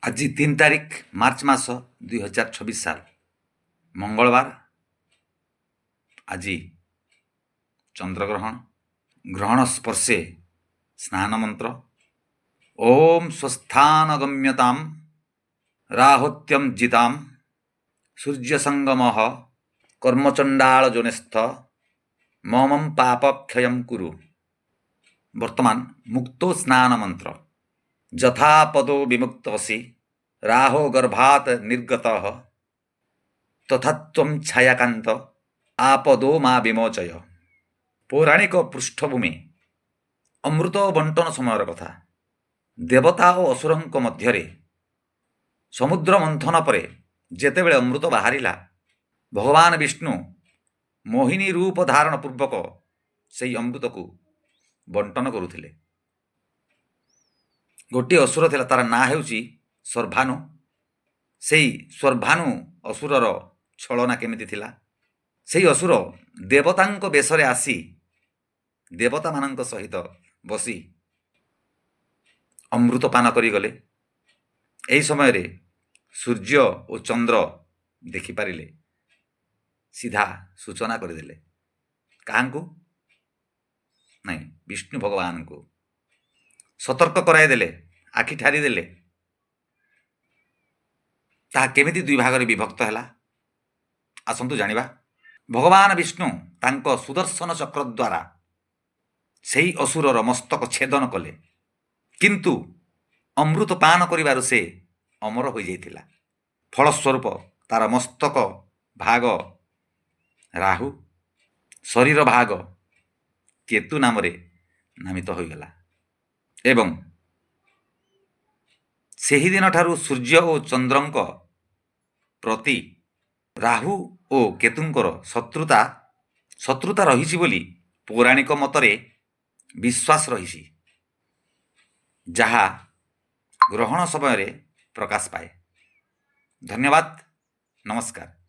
आज 3 तारिख मार्च मास 2026 साल मंगलवार। आज चंद्रग्रहण ग्रहण स्पर्शे स्नान मंत्र ओम स्वस्थान गम्यताम राहोत्यम जिताम सूर्य संगम कर्मचंडाल जोनेस्थ ममम पाप क्षयम कुरु। वर्तमान मुक्तो स्नान मंत्र जथा पदो विमुक्तसी राहो गर्भात निर्गतः तथा त्वं छायाकांत आपदो मा विमोचय। पौराणिक पृष्ठभूमि अमृत बंटन समयर कथा। देवता और असुरंक मध्यरे समुद्र मंथन परे जेतेबेले अमृत बाहरिला भगवान विष्णु मोहिनी रूप धारण पूर्वक से अमृत को बंटन करुथिले। गोटे असुर थिला तार ना हेउची सर्भानु। सेई सर्भानु असुरर छलना केमिति थिला। सेई असुर देवतांक बेशरे आसी देवता मानंक सहित बसी अमृत पान करी गले। एही समय रे सूर्य और चंद्र देखि पारिले सीधा सूचना करदेले काहांकु नहीं विष्णु भगवान को सतर्क कराई देले आखि ठारी देले। ताहा केमिति दुई भाग विभक्त हैला आसंतु जानिबा। भगवान विष्णु तांको सुदर्शन चक्र द्वारा सेही असुरर मस्तक छेदन कले किंतु अमृत पान करिबारु से अमर हो जाइथिला। फलस्वरूप तार मस्तक भाग राहु शरीर भाग केतु नाम रे नामित हो गला। एवं सेही दिन ठारू सूर्य और चंद्रंक प्रति राहु और केतुंकर शत्रुता रही बोली पौराणिक मतरे विश्वास रही जहा ग्रहण समय प्रकाश पाए। धन्यवाद, नमस्कार।